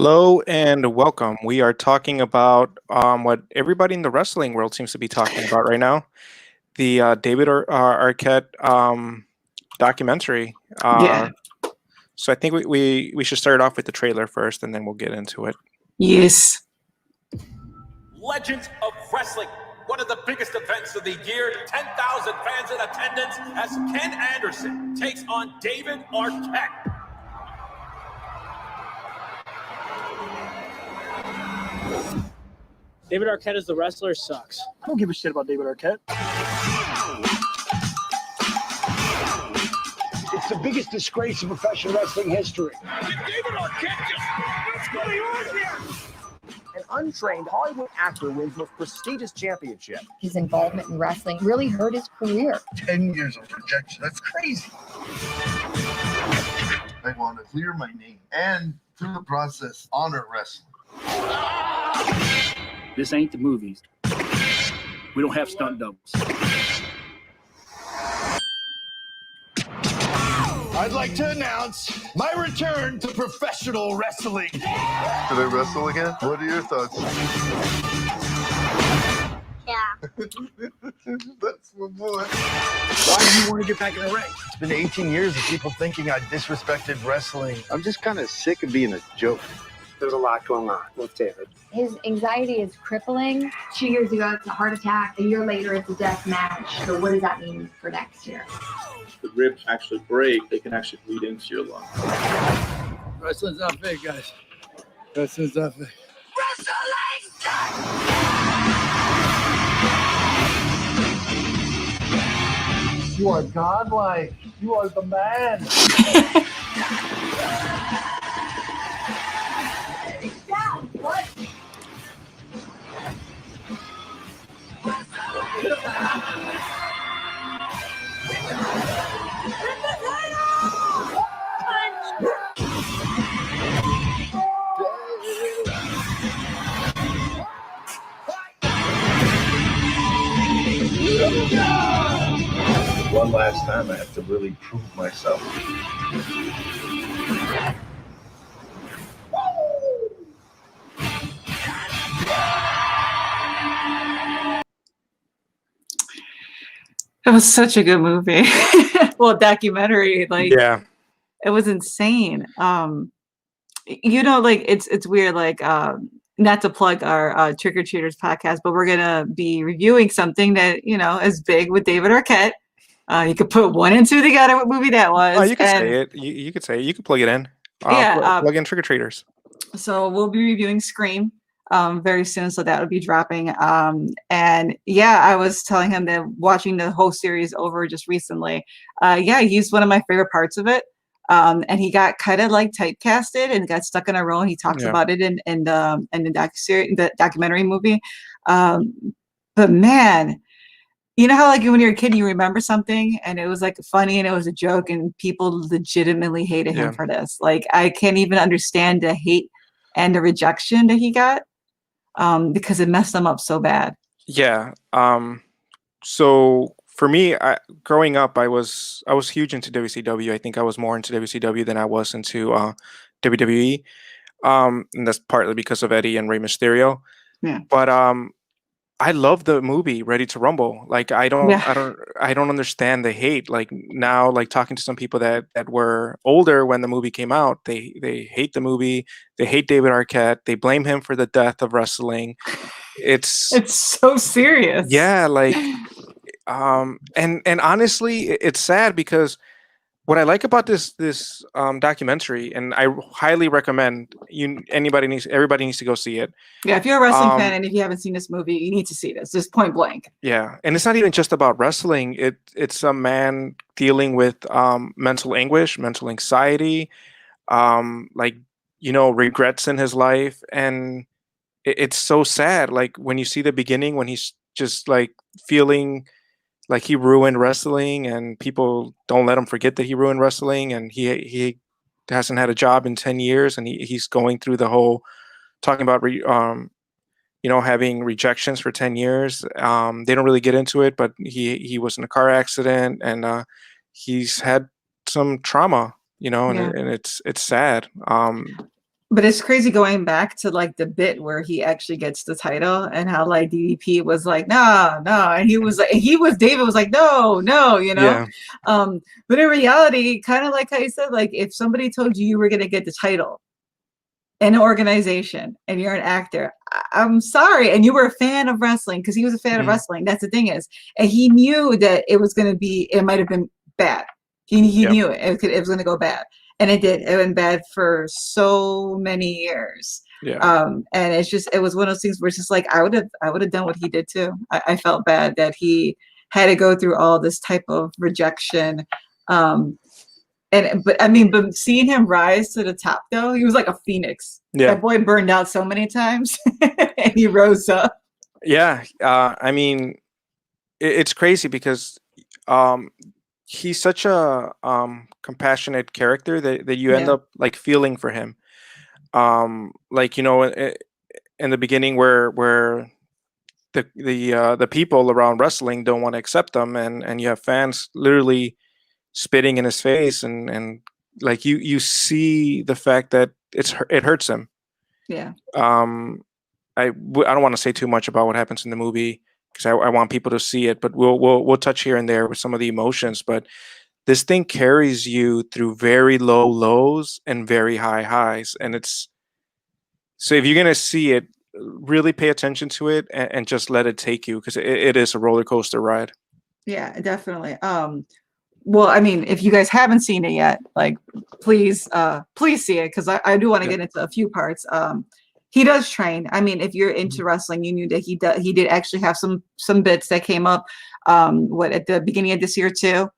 Hello and welcome. We are talking about what everybody in the wrestling world seems to be talking about right now, the David Arquette documentary. Yeah. So I think we should start off with the trailer first, and then we'll get into it. Yes. Legends of Wrestling, one of the biggest events of the year. 10,000 fans in attendance as Ken Anderson takes on David Arquette. David Arquette as the wrestler sucks. I don't give a shit about David Arquette. It's the biggest disgrace in professional wrestling history. David Arquette what's going on here? An untrained Hollywood actor wins most prestigious championship. His involvement in wrestling really hurt his career. 10 years of rejection. That's crazy. I want to clear my name and, through the process, honor wrestling. This ain't the movies. We don't have stunt doubles. I'd like to announce my return to professional wrestling. Should I wrestle again? What are your thoughts? Yeah. That's my boy. Why do you want to get back in the ring? It's been 18 years of people thinking I disrespected wrestling. I'm just kind of sick of being a joke. There's a lot going on with David. His anxiety is crippling. 2 years ago, it's a heart attack. A year later, it's a death match. So what does that mean for next year? The ribs actually break, they can actually bleed into your lung. Wrestling's not fake, guys. Wrestling's not fake. You are godlike. You are the man. Dad, what? One last time, I have to really prove myself. It was such a good movie. Well, documentary, like Yeah, it was insane. Like it's weird, like not to plug our Trick or Treaters podcast, but we're gonna be reviewing something that is big with David Arquette. You could put one and two together. What movie that was? oh, you can say it. You could say it. You could plug it in. Yeah, plug in Trick or Treaters. So we'll be reviewing Scream very soon. So that will be dropping. And yeah, I was telling him that watching the whole series over just recently. Yeah, he's one of my favorite parts of it. And he got kind of like typecasted and got stuck in a role. And he talks about it in the documentary movie. But man, you know how like when you're a kid, you remember something and it was like funny and it was a joke and people legitimately hated him for this. Like I can't even understand the hate and the rejection that he got because it messed him up so bad. Yeah. So for me, growing up, I was huge into WCW. I think I was more into WCW than I was into WWE. And that's partly because of Eddie and Rey Mysterio. Yeah. But I love the movie Ready to Rumble. Like I don't understand the hate. Like now, like talking to some people that were older when the movie came out, they hate the movie. They hate David Arquette. They blame him for the death of wrestling. It's so serious. Yeah, like and honestly, it's sad because what I like about this documentary, and I highly recommend everybody needs to go see it. Yeah, if you're a wrestling fan and if you haven't seen this movie, you need to see this. Just point blank. Yeah, and it's not even just about wrestling. It's a man dealing with mental anguish, mental anxiety, regrets in his life, and it's so sad. Like when you see the beginning, when he's just like feeling like he ruined wrestling and people don't let him forget that he ruined wrestling, and he hasn't had a job in 10 years and he's going through the whole talking about having rejections for 10 years. They don't really get into it, but he was in a car accident and he's had some trauma, and it's sad. But it's crazy going back to like the bit where he actually gets the title and how like DDP was like, no, no. And David was like, no, no, Yeah. But in reality, kind of like how you said, like if somebody told you were going to get the title in an organization and you're an actor, I'm sorry. And you were a fan of wrestling because he was a fan of wrestling. That's the thing is, and he knew that it was going to be, it might've been bad. He knew it was going to go bad. And it did. It went bad for so many years. Yeah. And it was one of those things where it's just like I would have done what he did too. I felt bad that he had to go through all this type of rejection. But seeing him rise to the top though, he was like a phoenix. Yeah. That boy burned out so many times and he rose up. Yeah. I mean, it's crazy because he's such a compassionate character that you end up like feeling for him. Like, in the beginning where the people around wrestling don't want to accept them, and you have fans literally spitting in his face, and like you see the fact that it hurts him. Yeah. I don't want to say too much about what happens in the movie because I want people to see it, but we'll touch here and there with some of the emotions. But this thing carries you through very low lows and very high highs, and so if you're gonna see it, really pay attention to it and just let it take you because it is a roller coaster ride. Yeah, definitely. Well, I mean, if you guys haven't seen it yet, like please see it because I do want to get into a few parts. He does train. I mean, if you're into wrestling, you knew that he did actually have some bits that came up at the beginning of this year too.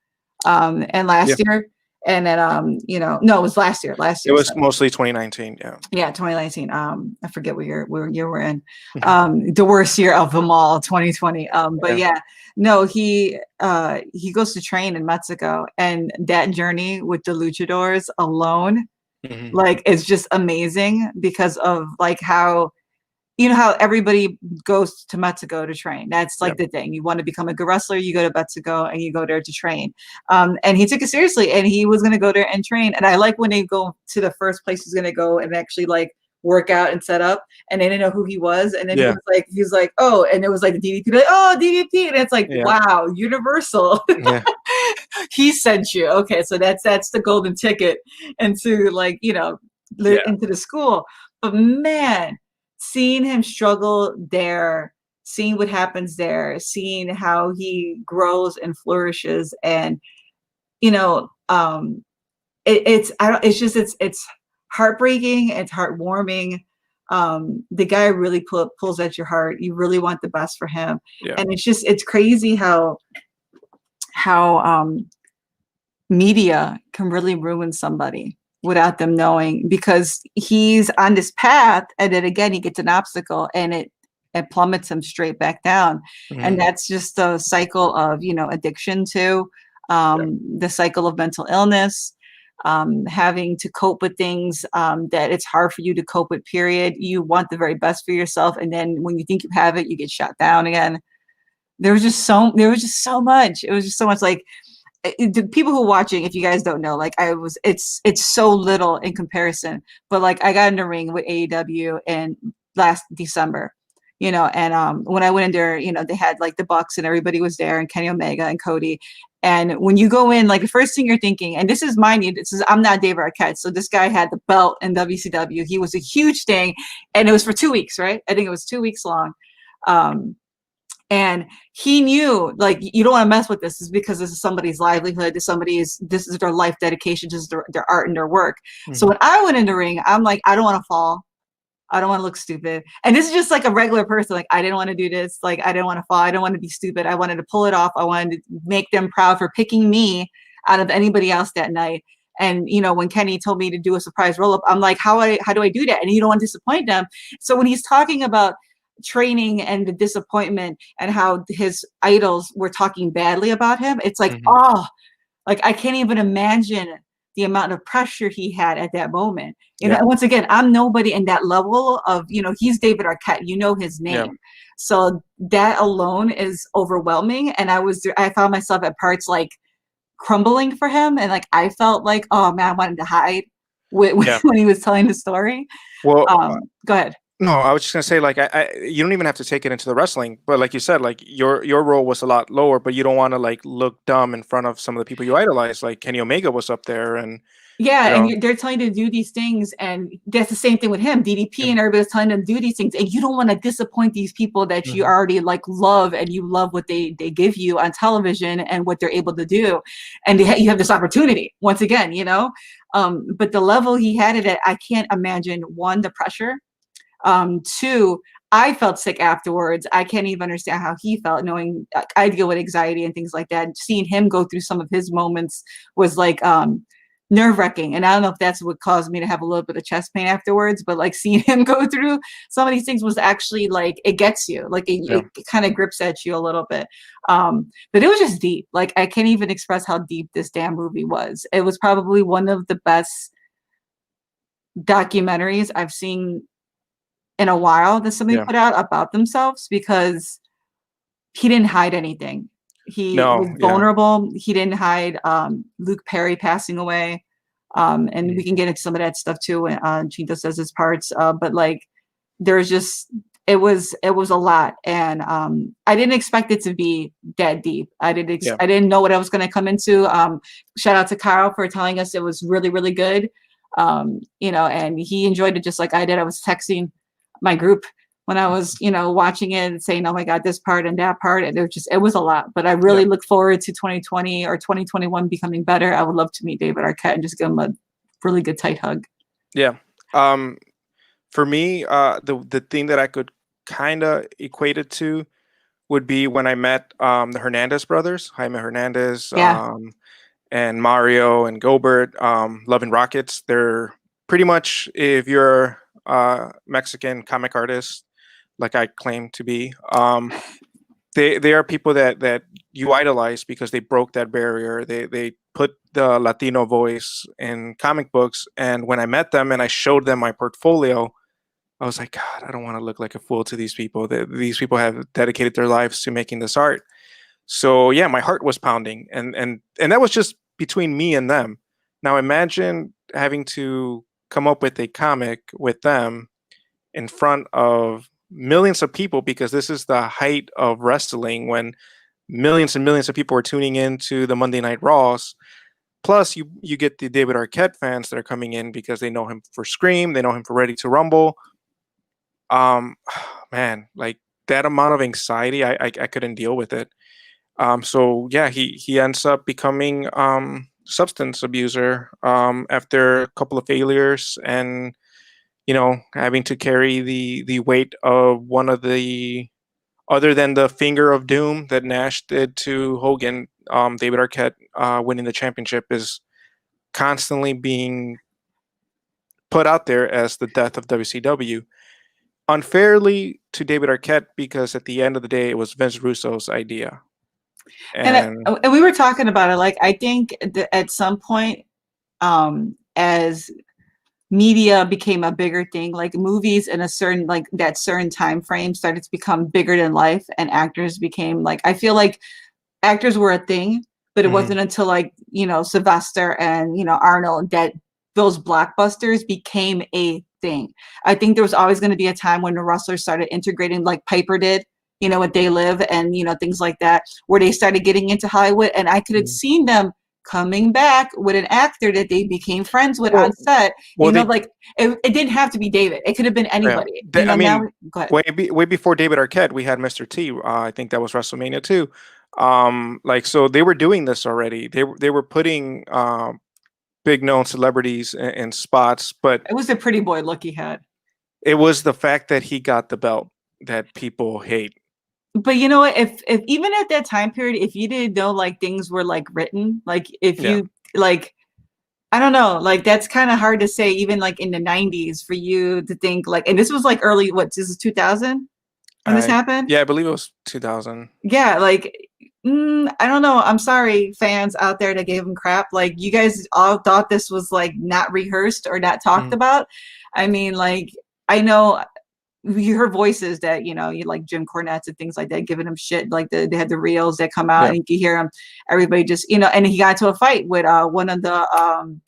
And last year. And then no, it was last year. It was mostly 2019, yeah. Yeah, 2019. I forget what year we're in. The worst year of them all, 2020. But no, he goes to train in Mexico, and that journey with the luchadors alone, like it's just amazing because of like how how everybody goes to Mexico to train. That's like the thing. You want to become a good wrestler, you go to Mexico and you go there to train. And he took it seriously and he was going to go there and train. And I like when they go to the first place he's going to go and actually like work out and set up, and they didn't know who he was. And then he was like, oh, and it was like the DDP, like, oh, DDP. And it's like, wow, Universal. He sent you. Okay. So that's the golden ticket into like, into the school. But man, seeing him struggle there, seeing what happens there, seeing how he grows and flourishes, and it's heartbreaking, it's heartwarming. The guy really pulls at your heart. You really want the best for him, and it's crazy how media can really ruin somebody without them knowing, because he's on this path and then again he gets an obstacle and it plummets him straight back down. And that's just a cycle of addiction to the cycle of mental illness, having to cope with things that it's hard for you to cope with, period. You want the very best for yourself, and then when you think you have it, you get shot down again. There was just so much. It was just so much like the people who are watching, if you guys don't know, like it's so little in comparison, but like I got in the ring with AEW in last December, and when I went in there, they had like the Bucks and everybody was there, and Kenny Omega and Cody. And when you go in, like the first thing you're thinking, and this is mind you, I'm not David Arquette, so this guy had the belt in WCW. He was a huge thing, and it was for 2 weeks, right? I think it was 2 weeks long. And he knew, like, you don't want to mess with this. Is because this is somebody's livelihood. This is their life dedication. This is their art and their work. So when I went in the ring, I'm like, I don't want to fall. I don't want to look stupid. And this is just like a regular person. Like, I didn't want to do this. Like, I didn't want to fall. I don't want to be stupid. I wanted to pull it off. I wanted to make them proud for picking me out of anybody else that night. And, when Kenny told me to do a surprise roll-up, I'm like, how do I do that? And you don't want to disappoint them. So when he's talking about training and the disappointment and how his idols were talking badly about him, it's like, like I can't even imagine the amount of pressure he had at that moment. And once again, I'm nobody in that level of, he's David Arquette, his name. So that alone is overwhelming. And I found myself at parts like crumbling for him. And like, I felt like, oh man, I wanted to hide. Yeah. when he was telling the story. Well, Go ahead. no, I was just gonna say, like, you don't even have to take it into the wrestling, but like you said, like your role was a lot lower, but you don't want to like look dumb in front of some of the people you idolize. Like Kenny Omega was up there, and Yeah, you and know, they're telling you to do these things, and that's the same thing with him, DDP, yeah. and everybody's telling them to do these things, and you don't want to disappoint these people that you Mhm. already like love, and you love what they give you on television and what they're able to do, and you have this opportunity once again, you know. But the level he had it at, I can't imagine. One, the pressure. Two, I felt sick afterwards. I can't even understand how he felt, knowing I deal with anxiety and things like that. Seeing him go through some of his moments was like nerve-wracking, and I don't know if that's what caused me to have a little bit of chest pain afterwards, but like seeing him go through some of these things was actually like, it gets you, like it kind of grips at you a little bit. But it was just deep. Like I can't even express how deep this damn movie was. It was probably one of the best documentaries I've seen in a while that somebody put out about themselves, because he didn't hide anything. He was vulnerable. He didn't hide Luke Perry passing away. And we can get into some of that stuff too when Gene does his parts. But like there's just it was a lot. And I didn't expect it to be that deep. I didn't know what I was gonna come into. Shout out to Kyle for telling us it was really, really good. You know, and he enjoyed it just like I did. I was texting my group when I was, you know, watching it and saying, oh my God, this part and that part. And it was a lot, but I really look forward to 2020 or 2021 becoming better. I would love to meet David Arquette and just give him a really good tight hug. Yeah. For me, the thing that I could kind of equate it to would be when I met the Hernandez brothers, Jaime Hernandez, and Mario and Gilbert, Love and Rockets. They're pretty much, if you're Mexican comic artist, like I claim to be, they are people that you idolize because they broke that barrier. They put the Latino voice in comic books, and when I met them and I showed them my portfolio, I was like, God, I don't want to look like a fool to these people. These people have dedicated their lives to making this art. So yeah, my heart was pounding, and that was just between me and them. Now imagine having to come up with a comic with them in front of millions of people, because this is the height of wrestling when millions and millions of people are tuning into the Monday Night Raws. Plus, you get the David Arquette fans that are coming in because they know him for Scream, they know him for Ready to Rumble. Man, like that amount of anxiety, I couldn't deal with it. So yeah, he ends up becoming substance abuser after a couple of failures, and you know, having to carry the weight of one of the, other than the finger of doom that Nash did to Hogan, David Arquette winning the championship is constantly being put out there as the death of WCW. Unfairly to David Arquette, because at the end of the day, it was Vince Russo's idea. And we were talking about it. Like, I think at some point, as media became a bigger thing, like movies in a certain, like that certain time frame started to become bigger than life, and actors became like, I feel like actors were a thing, but it wasn't until like, you know, Sylvester and, you know, Arnold, that those blockbusters became a thing. I think there was always going to be a time when the wrestlers started integrating, like Piper did, you know, with They Live and, you know, things like that, where they started getting into Hollywood, and I could have seen them coming back with an actor that they became friends with on set. You know, like it didn't have to be David. It could have been anybody. You know, I mean, now, go ahead. way before David Arquette, we had Mr. T. I think that was WrestleMania 2. Like, so they were doing this already. They were putting big known celebrities in spots, but it was a pretty boy look he had. It was the fact that he got the belt that people hate. But you know what, if even at that time period, if you didn't know like things were like written, like if you like, I don't know, like that's kind of hard to say, even like in the 90s for you to think like, and this was like early, what, this is 2000 when this happened? Yeah, I believe it was 2000. Yeah, like I don't know. I'm sorry, fans out there that gave him crap. Like, you guys all thought this was like not rehearsed or not talked about. I mean, like, I know you heard voices that, you know, you like Jim Cornette and things like that, giving him shit. Like they had the reels that come out and you can hear him, everybody just, you know, and he got into a fight with one of the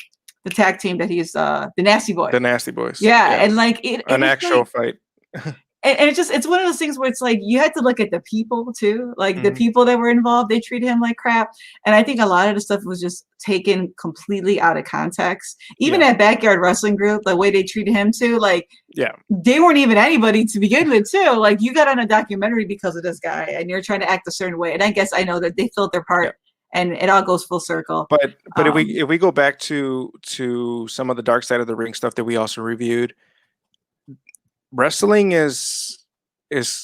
the tag team that he's the Nasty Boys. The Nasty Boys. Yeah, and like an actual fight. And it's one of those things where it's like you had to look at the people too, like the Mhm. people that were involved. They treated him like crap, and I think a lot of the stuff was just taken completely out of context. Even that backyard wrestling group, the way they treated him too, like they weren't even anybody to begin with too. Like you got on a documentary because of this guy, and you're trying to act a certain way. And I guess I know that they filled their part, and it all goes full circle. But if we go back to some of the dark side of the ring stuff that we also reviewed, wrestling is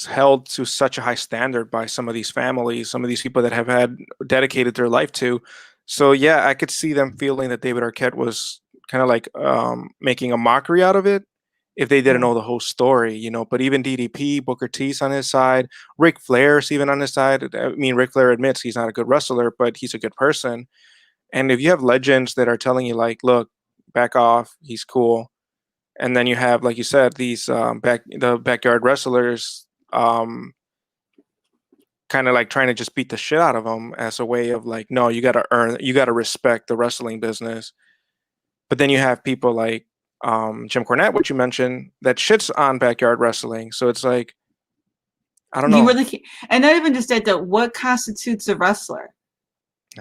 held to such a high standard by some of these families, some of these people that have had dedicated their life to. So yeah, I could see them feeling that David Arquette was kind of like making a mockery out of it if they didn't know the whole story, you know. But even DDP, Booker T's on his side, Ric Flair's even on his side. I mean, Ric Flair admits he's not a good wrestler, but he's a good person. And if you have legends that are telling you like, look, back off, he's cool. And then you have, like you said, these the backyard wrestlers kind of like trying to just beat the shit out of him as a way of like, no, you got to respect the wrestling business. But then you have people like Jim Cornette, which you mentioned, that shits on backyard wrestling. So it's like, I don't know. You really can't, and not even just that. What constitutes a wrestler?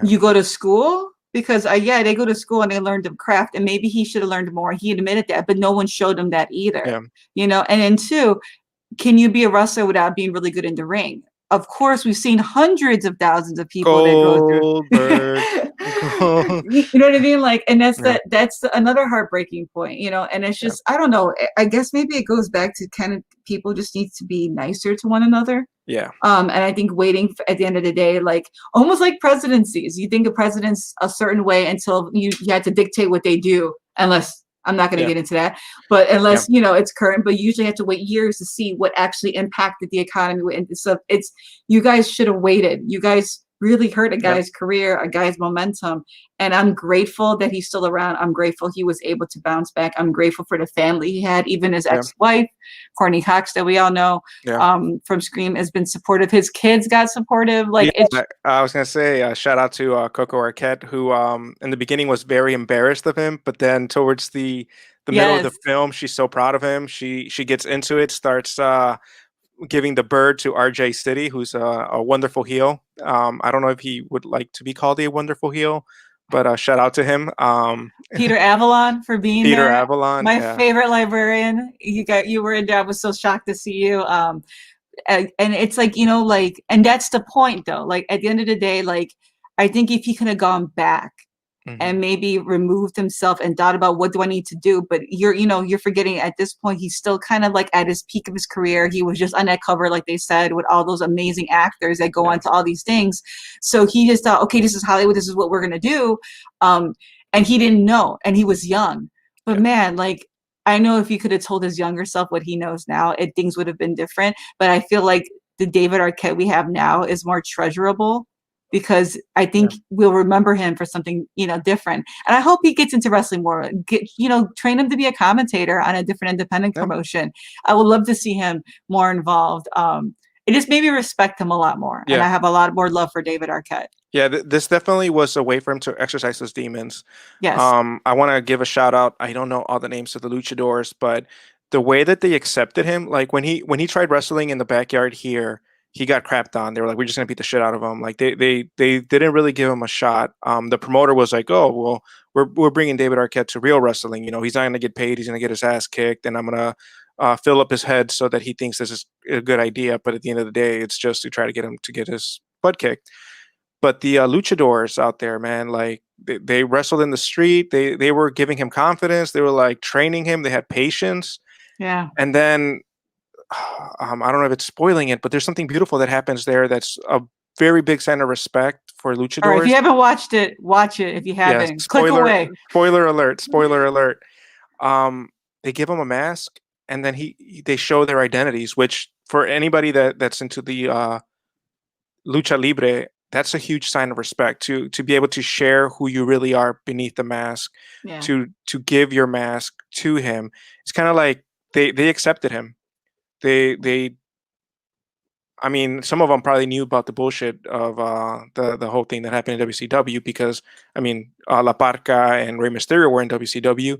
You go to school. Because they go to school and they learned the craft, and maybe he should have learned more. He admitted that, but no one showed him that either. You know, and then two, can you be a wrestler without being really good in the ring? Of course, we've seen hundreds of thousands of people that go through. You know what I mean? Like, and that's another heartbreaking point, you know. And it's just, I don't know. I guess maybe it goes back to kind of people just need to be nicer to one another. Yeah. And I think waiting at the end of the day, like almost like presidencies, you think of presidents a certain way until you had to dictate what they do, unless I'm not going to get into that, but unless, you know, it's current, but you usually have to wait years to see what actually impacted the economy. And so you guys should have waited. You guys really hurt a guy's career, a guy's momentum. And I'm grateful that he's still around. I'm grateful he was able to bounce back. I'm grateful for the family he had. Even his ex-wife, Courtney Cox, that we all know from Scream, has been supportive. His kids got supportive. Like I was gonna say, shout out to Coco Arquette, who in the beginning was very embarrassed of him, but then towards the middle of the film, she's so proud of him. She gets into it, starts giving the bird to RJ City, who's a wonderful heel. I don't know if he would like to be called a wonderful heel, but shout out to him. Peter Avalon for being Peter there. Avalon, my favorite librarian. You were in there. I was so shocked to see you. And it's like, you know, like, and that's the point though. Like at the end of the day, like I think if he could have gone back and maybe removed himself and thought about what do I need to do, but you're forgetting at this point he's still kind of like at his peak of his career. He was just on that cover, like they said, with all those amazing actors that go on to all these things. So he just thought, okay, this is Hollywood, this is what we're gonna do. And he didn't know, and he was young. But man, like I know if he could have told his younger self what he knows now, things would have been different. But I feel like the David Arquette we have now is more treasurable, because I think we'll remember him for something, you know, different. And I hope he gets into wrestling more. Train him to be a commentator on a different independent promotion. I would love to see him more involved. It just made me respect him a lot more. And I have a lot more love for David Arquette. Yeah, this definitely was a way for him to exercise his demons. Yes. I want to give a shout out. I don't know all the names of the luchadors, but the way that they accepted him, like when he tried wrestling in the backyard here, he got crapped on. They were like, we're just gonna beat the shit out of him. Like they didn't really give him a shot. The promoter was like, oh well, we're bringing David Arquette to real wrestling. You know, he's not gonna get paid. He's gonna get his ass kicked, and I'm gonna fill up his head so that he thinks this is a good idea. But at the end of the day, it's just to try to get him to get his butt kicked. But the luchadors out there, man, like they wrestled in the street. They were giving him confidence. They were like training him. They had patience. Yeah. And then I don't know if it's spoiling it, but there's something beautiful that happens there. That's a very big sign of respect for luchadors. All right, if you haven't watched it, watch it. If you haven't, click away. Spoiler alert! Spoiler alert! They give him a mask, and then they show their identities. Which for anybody that's into the lucha libre, that's a huge sign of respect to be able to share who you really are beneath the mask. Yeah. To give your mask to him. It's kind of like they accepted him. I I mean, some of them probably knew about the bullshit of the whole thing that happened in WCW because, I mean, La Parca and Rey Mysterio were in WCW,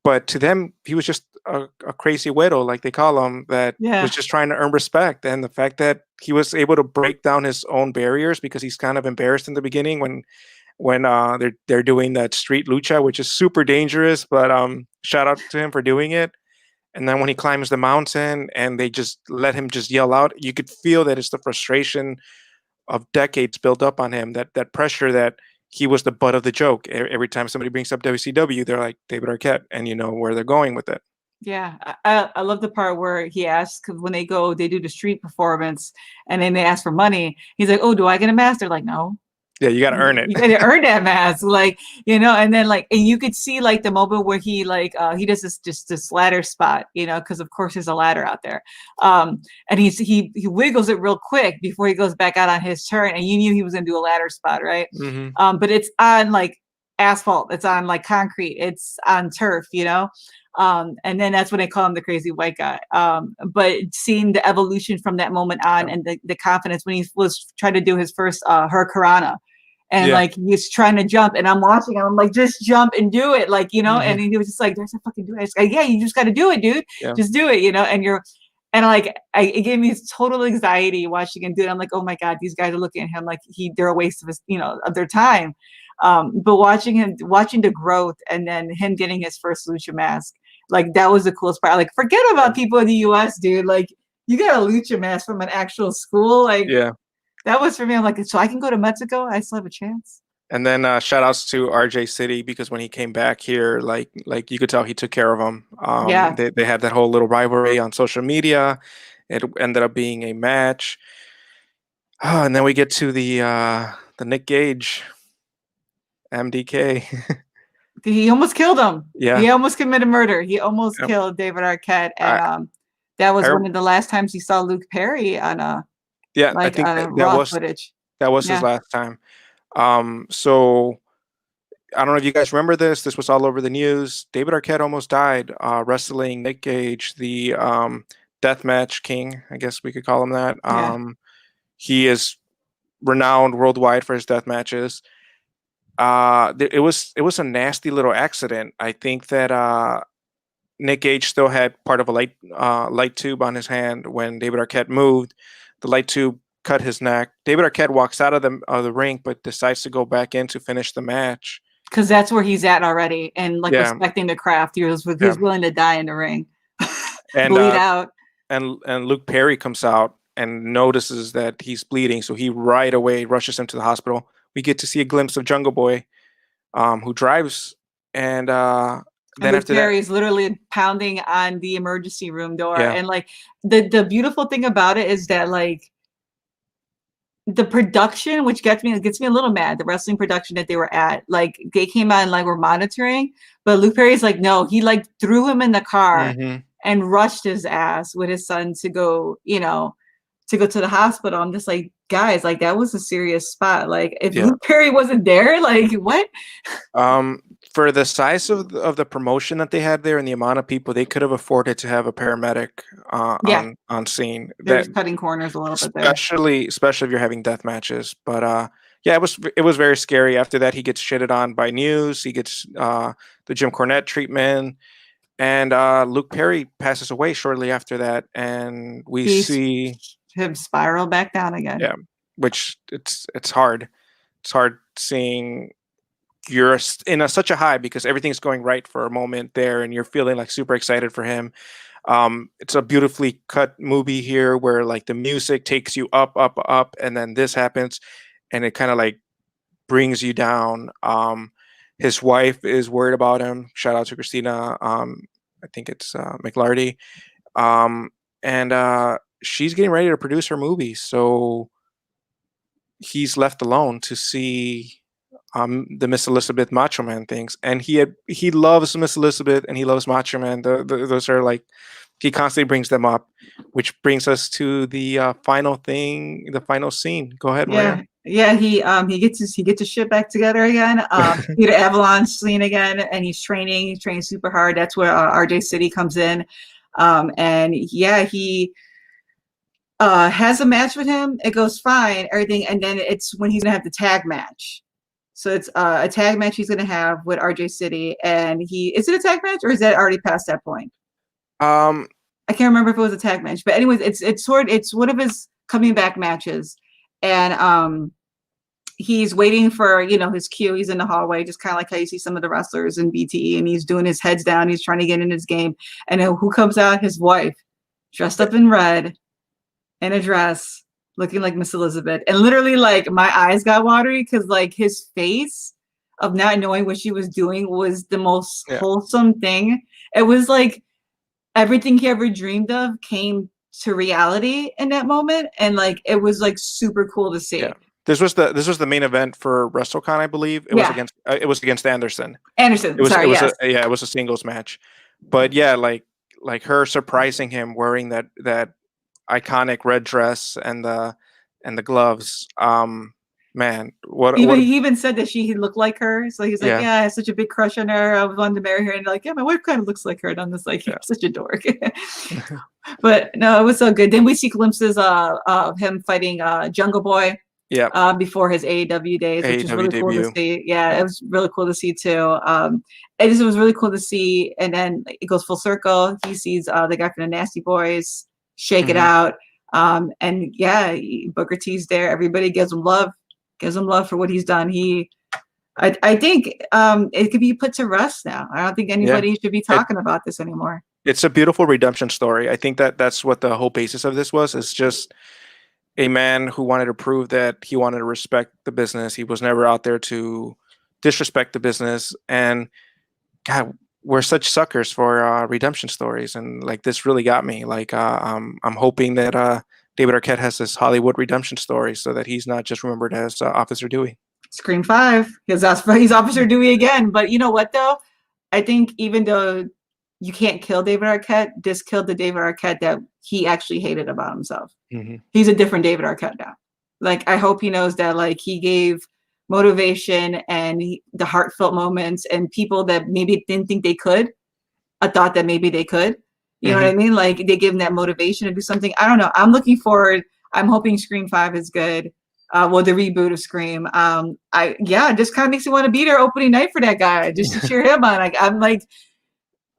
but to them, he was just a crazy widow, like they call him, that Yeah. was just trying to earn respect. And the fact that he was able to break down his own barriers because he's kind of embarrassed in the beginning when they're doing that street lucha, which is super dangerous. But shout out to him for doing it. And then when he climbs the mountain and they just let him just yell out, you could feel that it's the frustration of decades built up on him, that pressure that he was the butt of the joke. Every time somebody brings up WCW, they're like David Arquette, and you know where they're going with it. Yeah, I love the part where he asks, 'cause when they do the street performance, and then they ask for money. He's like, "Oh, do I get a mask?" They're like, "No." Yeah, you got to earn it. You got to earn that mask, like, you know. And then like, and you could see like the moment where he like he does this ladder spot, you know, because of course there's a ladder out there, and he wiggles it real quick before he goes back out on his turn, and you knew he was gonna do a ladder spot, right? Mm-hmm. But it's on like asphalt, it's on like concrete, it's on turf, you know. And then that's when they call him the crazy white guy. But seeing the evolution from that moment on, and the confidence when he was trying to do his first Hurricanrana, and like he's trying to jump, and I'm watching him, I'm like, just jump and do it, like, you know. And he was just like, "There's a fucking do it." It's like, yeah, you just got to do it, dude. Just do it, you know. And like, it gave me total anxiety watching him do it. I'm like, oh my god, these guys are looking at him like they're a waste of his, you know, of their time. But watching the growth, and then him getting his first lucha mask, like that was the coolest part. Like, forget about people in the US, dude. Like, you got a lucha mask from an actual school. Like, that was for me. I'm like, so I can go to Mexico? I still have a chance. And then shout outs to RJ City, because when he came back here, like you could tell he took care of him. They had that whole little rivalry on social media. It ended up being a match. And then we get to the Nick Gage MDK. He almost killed him. Yeah. He almost committed murder. He almost killed David Arquette. And that was one of the last times he saw Luke Perry on I think that raw footage. That was his last time. So I don't know if you guys remember this. This was all over the news. David Arquette almost died wrestling Nick Gage, the deathmatch king, I guess we could call him that. He is renowned worldwide for his death matches. It was a nasty little accident. I think that Nick Gage still had part of a light tube on his hand when David Arquette moved. The light tube cut his neck. David Arquette walks out of the ring, but decides to go back in to finish the match. Because that's where he's at already, and like respecting the craft. He was willing to die in the ring, and bleed out. And Luke Perry comes out and notices that he's bleeding, so he right away rushes him to the hospital. We get to see a glimpse of Jungle Boy, who drives, and then Luke Perry is literally pounding on the emergency room door. And like the beautiful thing about it is that like the production, which gets me a little mad, the wrestling production that they were at, like they came out and like were monitoring, but Luke Perry's like, no, he like threw him in the car and rushed his ass with his son to go, you know, to go to the hospital. I'm just like, guys, like that was a serious spot. Like if Luke Perry wasn't there, like what? For the size of the promotion that they had there and the amount of people, they could have afforded to have a paramedic on scene. They're just cutting corners a little bit there. Especially if you're having death matches. But it was very scary. After that, he gets shitted on by news. He gets the Jim Cornette treatment. And Luke Perry passes away shortly after that. And we see him spiral back down again. Yeah, which it's hard. It's hard seeing you're in such a high because everything's going right for a moment there, and you're feeling like super excited for him. It's a beautifully cut movie here where like the music takes you up, up, up, and then this happens, and it kind of like brings you down. His wife is worried about him. Shout out to Christina. I think it's McLarty. And she's getting ready to produce her movie. So he's left alone to see the Miss Elizabeth Macho Man things. And he loves Miss Elizabeth and he loves Macho Man. Those are like, he constantly brings them up, which brings us to the final thing, the final scene. Go ahead, Maria. Yeah, he gets his shit back together again. He did Avalanche scene again, and he's training super hard. That's where RJ City comes in. And yeah, has a match with him. It goes fine, everything, and then it's when he's gonna have the tag match. So it's a tag match he's gonna have with RJ City, and is it a tag match or is that already past that point? Um, I can't remember if it was a tag match, but anyways, it's one of his coming back matches, and he's waiting for his cue. He's in the hallway, just kind of like how you see some of the wrestlers in BTE, and he's doing his heads down. He's trying to get in his game, and then who comes out? His wife, dressed up in red, in a dress, looking like Miss Elizabeth, and literally like my eyes got watery because like his face of not knowing what she was doing was the most wholesome thing. It was like everything he ever dreamed of came to reality in that moment, and like it was like super cool to see. Yeah. This was the main event for WrestleCon, I believe. It was against Anderson. It was a singles match, but yeah, like her surprising him wearing that iconic red dress and the gloves. Man, he even said that he looked like her. So he's like, I had such a big crush on her. I wanted to marry her, and like, my wife kind of looks like her. And I'm just like, you're such a dork. But no, it was so good. Then we see glimpses of him fighting Jungle Boy. Yeah. Before his AEW days, which was really cool to see. Yeah, it was really cool to see too. It was really cool to see. And then it goes full circle. He sees the guy from the Nasty Boys, Shake It Out. And yeah, Booker T's there. Everybody gives him love for what he's done. I think it could be put to rest now. I don't think anybody should be talking about this anymore. It's a beautiful redemption story. I think that's what the whole basis of this was. It's just a man who wanted to prove that he wanted to respect the business. He was never out there to disrespect the business. And God, we're such suckers for redemption stories, and like this really got me. Like I'm hoping that David Arquette has this Hollywood redemption story, so that he's not just remembered as Officer Dewey. Scream 5, because he's Officer Dewey again. But you know what though? I think even though you can't kill David Arquette, this killed the David Arquette that he actually hated about himself. Mm-hmm. He's a different David Arquette now. Like, I hope he knows that, like, he gave motivation and the heartfelt moments, and people that maybe didn't think they could, I thought that maybe they could. You know what I mean? Like, they give him that motivation to do something. I don't know. I'm looking forward. I'm hoping Scream 5 is good. The reboot of Scream. It just kind of makes me want to be there opening night for that guy, just to cheer him on. Like, I'm like,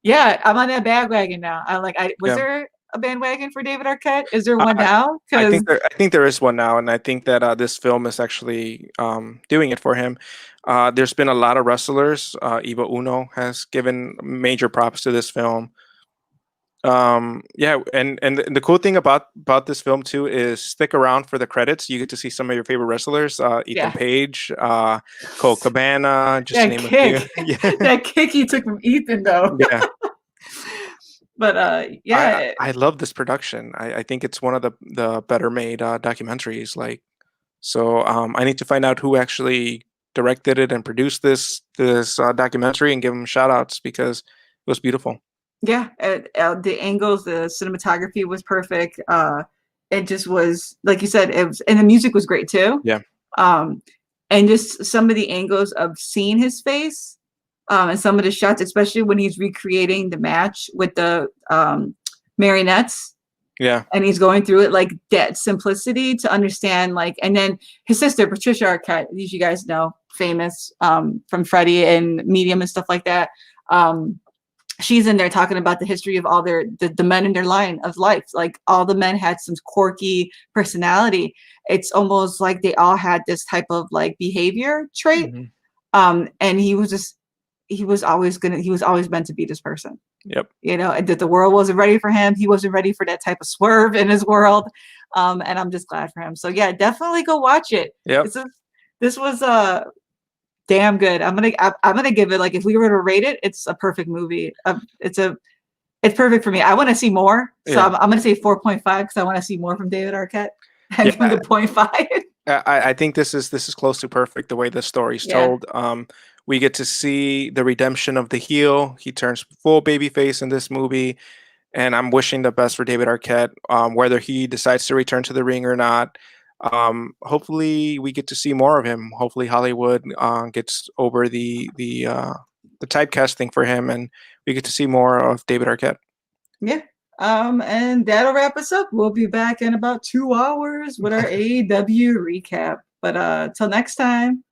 yeah, I'm on that bandwagon now. I'm like, was there a bandwagon for David Arquette? Is there one now? I think there is one now, and I think that this film is actually doing it for him. There's been a lot of wrestlers. Eva Uno has given major props to this film. And the cool thing about this film too is stick around for the credits. You get to see some of your favorite wrestlers: Ethan Page, Cole Cabana, just to name a few. That kick he took from Ethan, though. Yeah. But I love this production. I think it's one of the better made documentaries. Like, so I need to find out who actually directed it and produced this documentary and give them shout outs, because it was beautiful. Yeah, the angles, the cinematography was perfect. It just was, like you said, it was, and the music was great too. Yeah. And just some of the angles of seeing his face, and some of the shots, especially when he's recreating the match with the marionettes. Yeah. And he's going through it, like that simplicity to understand, like, and then his sister, Patricia Arquette, as you guys know, famous from Freddie and Medium and stuff like that. She's in there talking about the history of all the men in their line of life. Like, all the men had some quirky personality. It's almost like they all had this type of like behavior trait. And he was always meant to be this person. Yep. You know, and that the world wasn't ready for him. He wasn't ready for that type of swerve in his world. And I'm just glad for him. So yeah, definitely go watch it. Yep. This was damn good. I'm gonna give it, like, if we were to rate it, it's a perfect movie. It's perfect for me. I want to see more, so I'm gonna say 4.5 because I want to see more from David Arquette. And give the 0.5. I think this is close to perfect the way the story's told. We get to see the redemption of the heel. He turns full babyface in this movie, and I'm wishing the best for David Arquette, whether he decides to return to the ring or not. Hopefully we get to see more of him. Hopefully Hollywood gets over the typecasting for him, and we get to see more of David Arquette. Yeah, And that'll wrap us up. We'll be back in about 2 hours with our AEW recap. But till next time.